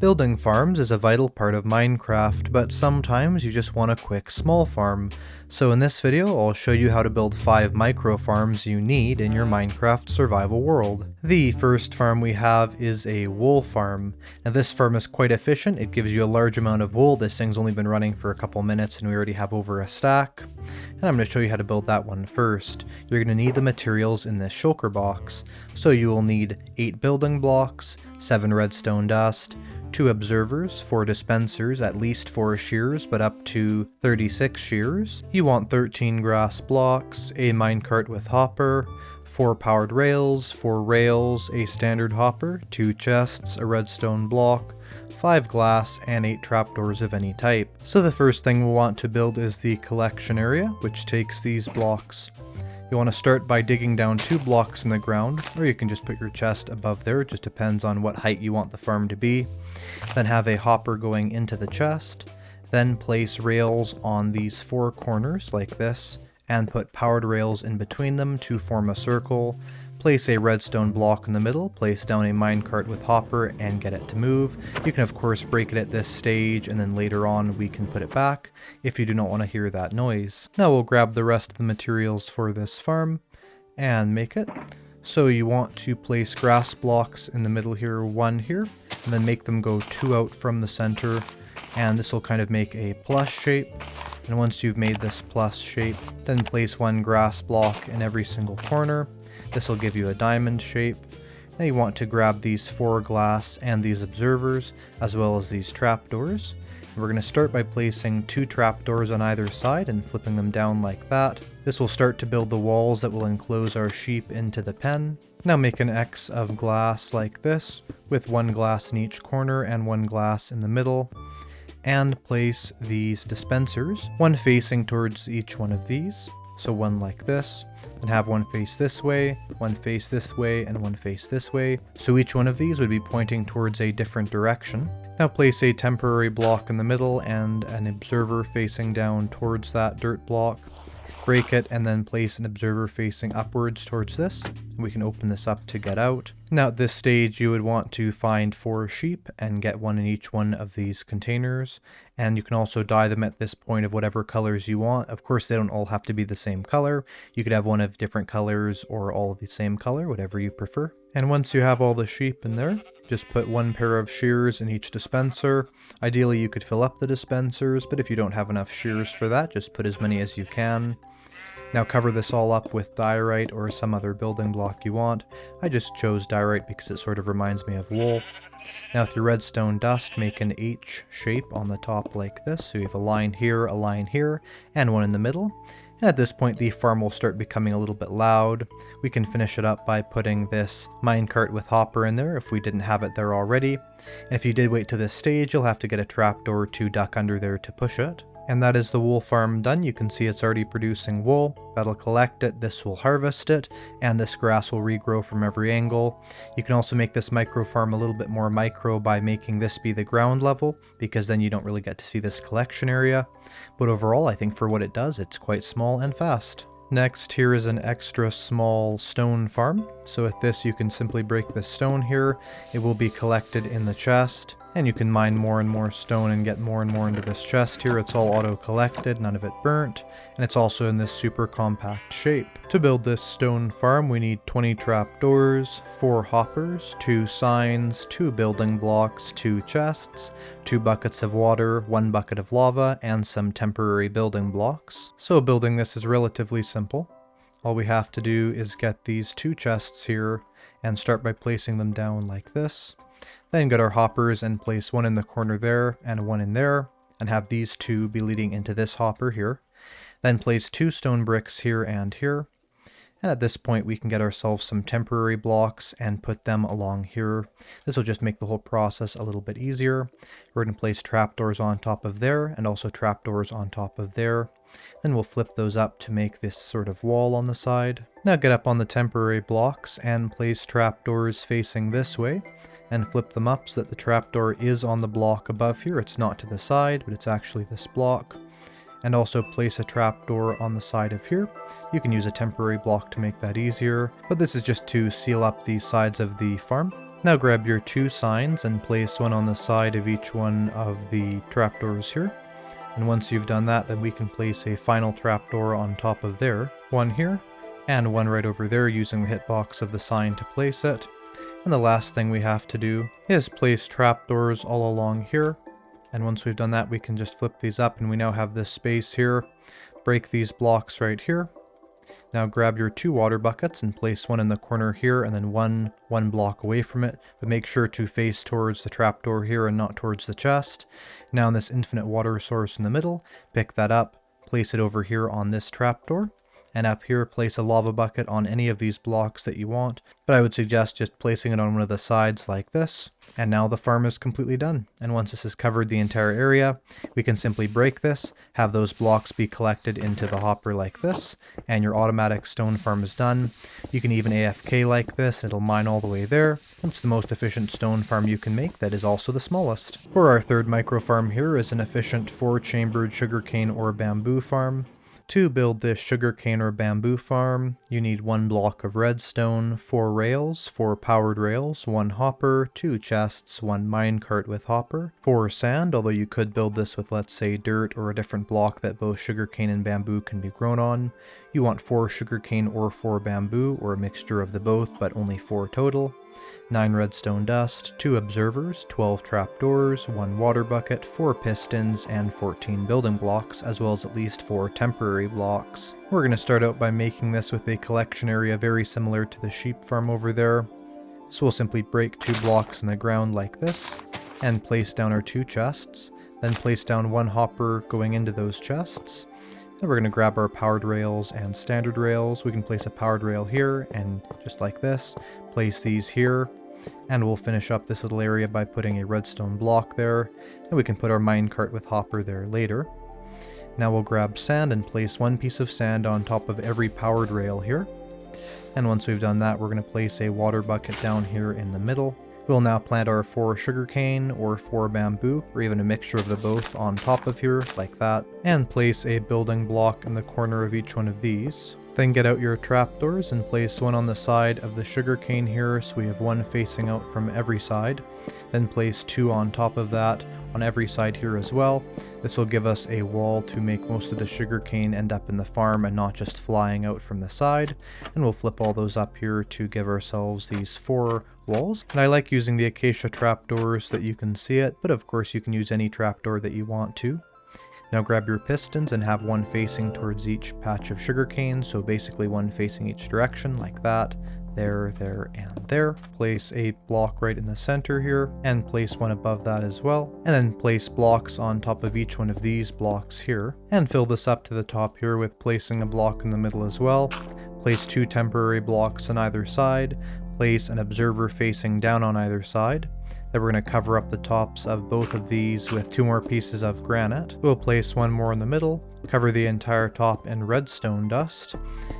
Building farms is a vital part of Minecraft, but sometimes you just want a quick small farm. So in this video, I'll show you how to build 5 micro farms you need in your Minecraft survival world. The first farm we have is a wool farm. Now this farm is quite efficient, it gives you a large amount of wool. This thing's only been running for a couple minutes and we already have over a stack. And I'm going to show you how to build that one first. You're going to need the materials in this shulker box. So you will need 8 building blocks, 7 redstone dust, 2 observers, 4 dispensers, at least 4 shears, but up to 36 shears. You want 13 grass blocks, a minecart with hopper, 4 powered rails, 4 rails, a standard hopper, 2 chests, a redstone block, 5 glass, and 8 trapdoors of any type. So the first thing we'll want to build is the collection area, which takes these blocks. You want to start by digging down 2 blocks in the ground, or you can just put your chest above there, it just depends on what height you want the farm to be. Then have a hopper going into the chest, then place rails on these 4 corners like this, and put powered rails in between them to form a circle. Place a redstone block in the middle, place down a minecart with hopper, and get it to move. You can of course break it at this stage, and then later on we can put it back if you do not want to hear that noise. Now we'll grab the rest of the materials for this farm and make it. So you want to place grass blocks in the middle here, 1 here, and then make them go 2 out from the center, and this will kind of make a plus shape. And once you've made this plus shape, then place 1 grass block in every single corner. This will give you a diamond shape. Now you want to grab these 4 glass and these observers, as well as these trapdoors. We're going to start by placing 2 trapdoors on either side and flipping them down like that. This will start to build the walls that will enclose our sheep into the pen. Now make an X of glass like this, with 1 glass in each corner and 1 glass in the middle. And place these dispensers, 1 facing towards each one of these. So 1 like this, and have 1 face this way, 1 face this way, and 1 face this way. So each one of these would be pointing towards a different direction. Now place a temporary block in the middle and an observer facing down towards that dirt block. Break it and then place an observer facing upwards towards this. We can open this up to get out. Now at this stage you would want to find 4 sheep and get 1 in each one of these containers. And you can also dye them at this point of whatever colors you want. Of course they don't all have to be the same color. You could have one of different colors or all of the same color, whatever you prefer. And once you have all the sheep in there, just put 1 pair of shears in each dispenser. Ideally you could fill up the dispensers, but if you don't have enough shears for that, just put as many as you can. Now cover this all up with diorite or some other building block you want. I just chose diorite because it sort of reminds me of wool. Now with your redstone dust, make an H shape on the top like this. So you have a line here, and 1 in the middle. And at this point the farm will start becoming a little bit loud. We can finish it up by putting this minecart with hopper in there if we didn't have it there already. And if you did wait to this stage, you'll have to get a trapdoor to duck under there to push it. And that is the wool farm done. You can see it's already producing wool. That'll collect it, this will harvest it, and this grass will regrow from every angle. You can also make this micro farm a little bit more micro by making this be the ground level, because then you don't really get to see this collection area. But overall, I think for what it does, it's quite small and fast. Next, here is an extra small stone farm. So with this, you can simply break the stone here. It will be collected in the chest. And you can mine more and more stone and get more and more into this chest here. It's all auto-collected, none of it burnt, and it's also in this super compact shape. To build this stone farm, we need 20 trapdoors, 4 hoppers, 2 signs, 2 building blocks, 2 chests, 2 buckets of water, 1 bucket of lava, and some temporary building blocks. So building this is relatively simple. All we have to do is get these 2 chests here and start by placing them down like this. Then get our hoppers and place 1 in the corner there and 1 in there, and have these 2 be leading into this hopper here. Then place 2 stone bricks here and here. And at this point we can get ourselves some temporary blocks and put them along here. This will just make the whole process a little bit easier. We're going to place trapdoors on top of there and also trapdoors on top of there. Then we'll flip those up to make this sort of wall on the side. Now get up on the temporary blocks and place trapdoors facing this way. And flip them up so that the trapdoor is on the block above here. It's not to the side, but it's actually this block. And also place a trapdoor on the side of here. You can use a temporary block to make that easier, but this is just to seal up the sides of the farm. Now grab your 2 signs and place one on the side of each one of the trapdoors here. And once you've done that, then we can place a final trapdoor on top of there, one here, and one right over there using the hitbox of the sign to place it. And the last thing we have to do is place trapdoors all along here. And once we've done that, we can just flip these up and we now have this space here. Break these blocks right here. Now grab your 2 water buckets and place one in the corner here and then one block away from it, but make sure to face towards the trapdoor here and not towards the chest. Now in this infinite water source in the middle, pick that up, place it over here on this trapdoor, and up here place a lava bucket on any of these blocks that you want, but I would suggest just placing it on one of the sides like this. And now the farm is completely done. And once this has covered the entire area, we can simply break this, have those blocks be collected into the hopper like this, and your automatic stone farm is done. You can even AFK like this, it'll mine all the way there. It's the most efficient stone farm you can make, that is also the smallest. For our third micro farm here is an efficient 4-chambered sugarcane or bamboo farm. To build this sugarcane or bamboo farm, you need 1 block of redstone, 4 rails, 4 powered rails, 1 hopper, 2 chests, 1 minecart with hopper, 4 sand, although you could build this with, let's say, dirt or a different block that both sugarcane and bamboo can be grown on. You want 4 sugarcane or 4 bamboo, or a mixture of the both, but only 4 total. 9 redstone dust, 2 observers, 12 trapdoors, 1 water bucket, 4 pistons, and 14 building blocks, as well as at least 4 temporary blocks. We're going to start out by making this with a collection area very similar to the sheep farm over there. So we'll simply break 2 blocks in the ground like this, and place down our 2 chests, then place down 1 hopper going into those chests. Then we're going to grab our powered rails and standard rails. We can place a powered rail here, and just like this, place these here. And we'll finish up this little area by putting a redstone block there, and we can put our minecart with hopper there later. Now we'll grab sand and place 1 piece of sand on top of every powered rail here. And once we've done that, we're going to place a water bucket down here in the middle. We'll now plant our 4 sugarcane or 4 bamboo, or even a mixture of the both on top of here, like that, and place a building block in the corner of each one of these. Then get out your trapdoors and place one on the side of the sugarcane here, so we have 1 facing out from every side. Then place 2 on top of that on every side here as well. This will give us a wall to make most of the sugarcane end up in the farm and not just flying out from the side. And we'll flip all those up here to give ourselves these 4 walls. And I like using the acacia trapdoors so that you can see it, but of course you can use any trapdoor that you want to. Now grab your pistons and have 1 facing towards each patch of sugarcane, so basically 1 facing each direction, like that. There, there, and there. Place a block right in the center here, and place 1 above that as well. And then place blocks on top of each one of these blocks here. And fill this up to the top here with placing a block in the middle as well. Place 2 temporary blocks on either side. Place an observer facing down on either side. Then we're going to cover up the tops of both of these with 2 more pieces of granite. We'll place 1 more in the middle, cover the entire top in redstone dust,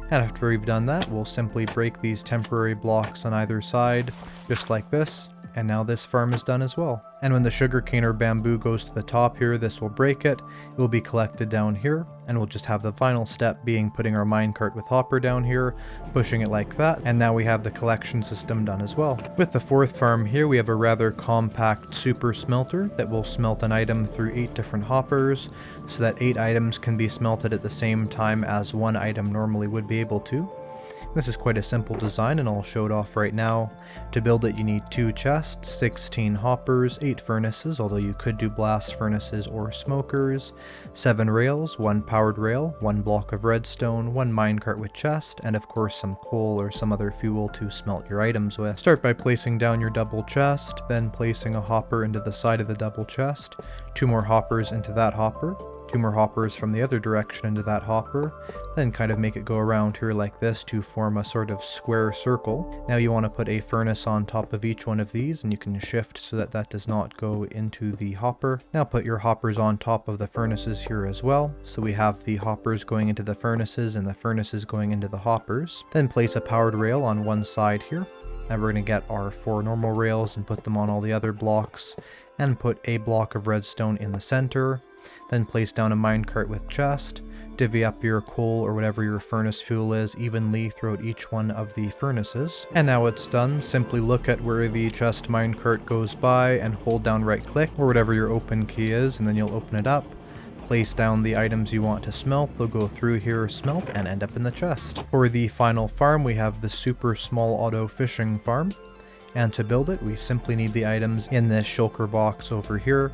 and after we've done that, we'll simply break these temporary blocks on either side, just like this, and now this farm is done as well. And when the sugarcane or bamboo goes to the top here, this will break it. It will be collected down here, and we'll just have the final step being putting our minecart with hopper down here, pushing it like that, and now we have the collection system done as well. With the 4th farm here, we have a rather compact super smelter that will smelt an item through 8 different hoppers, so that 8 items can be smelted at the same time as 1 item normally would be able to. This is quite a simple design, and I'll show it off right now. To build it, you need 2 chests, 16 hoppers, 8 furnaces, although you could do blast furnaces or smokers, 7 rails, 1 powered rail, 1 block of redstone, 1 minecart with chest, and of course some coal or some other fuel to smelt your items with. Start by placing down your double chest, then placing a hopper into the side of the double chest, 2 more hoppers into that hopper, 2 more hoppers from the other direction into that hopper, then kind of make it go around here like this to form a sort of square circle. Now you want to put a furnace on top of each one of these, and you can shift so that that does not go into the hopper. Now put your hoppers on top of the furnaces here as well, so we have the hoppers going into the furnaces and the furnaces going into the hoppers. Then place a powered rail on one side here. Now we're going to get our 4 normal rails and put them on all the other blocks, and put a block of redstone in the center. Then place down a minecart with chest, Divvy up your coal or whatever your furnace fuel is evenly throughout each one of the furnaces. And now it's done, simply look at where the chest minecart goes by and hold down right click or whatever your open key is, and then you'll open it up. Place down the items you want to smelt, they'll go through here, smelt, and end up in the chest. For the final farm, we have the super small auto fishing farm. And to build it, we simply need the items in this shulker box over here.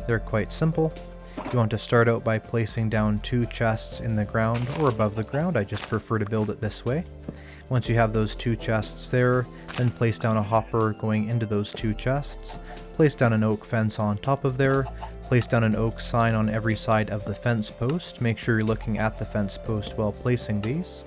They're quite simple. You want to start out by placing down 2 chests in the ground or above the ground. I just prefer to build it this way. Once you have those 2 chests there, then place down a hopper going into those 2 chests. Place down an oak fence on top of there. Place down an oak sign on every side of the fence post. Make sure you're looking at the fence post while placing these.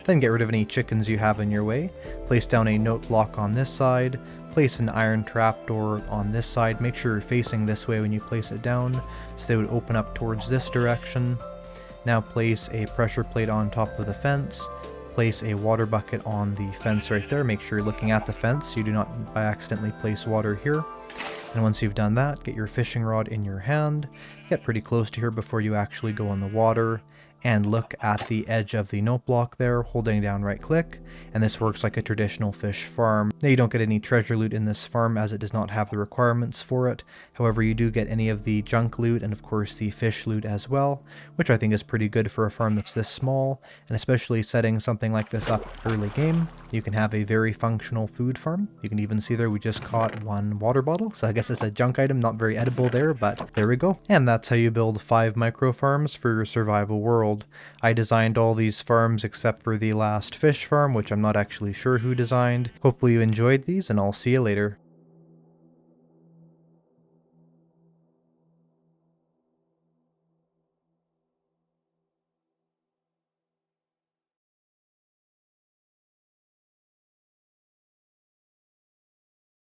Then get rid of any chickens you have in your way. Place down a note block on this side. Place an iron trapdoor on this side. Make sure you're facing this way when you place it down, so they would open up towards this direction. Now place a pressure plate on top of the fence. Place a water bucket on the fence right there. Make sure you're looking at the fence so you do not by accidentally place water here. And once you've done that, get your fishing rod in your hand. Get pretty close to here before you actually go in the water. And look at the edge of the note block there, holding down right click, and this works like a traditional fish farm. Now you don't get any treasure loot in this farm as it does not have the requirements for it. However, you do get any of the junk loot and of course the fish loot as well, which I think is pretty good for a farm that's this small, and especially setting something like this up early game. You can have a very functional food farm. You can even see there we just caught 1 water bottle, so I guess it's a junk item, not very edible there, but there we go. And that's how you build 5 micro farms for your survival world. I designed all these farms except for the last fish farm, which I'm not actually sure who designed. Hopefully you enjoyed these, and I'll see you later.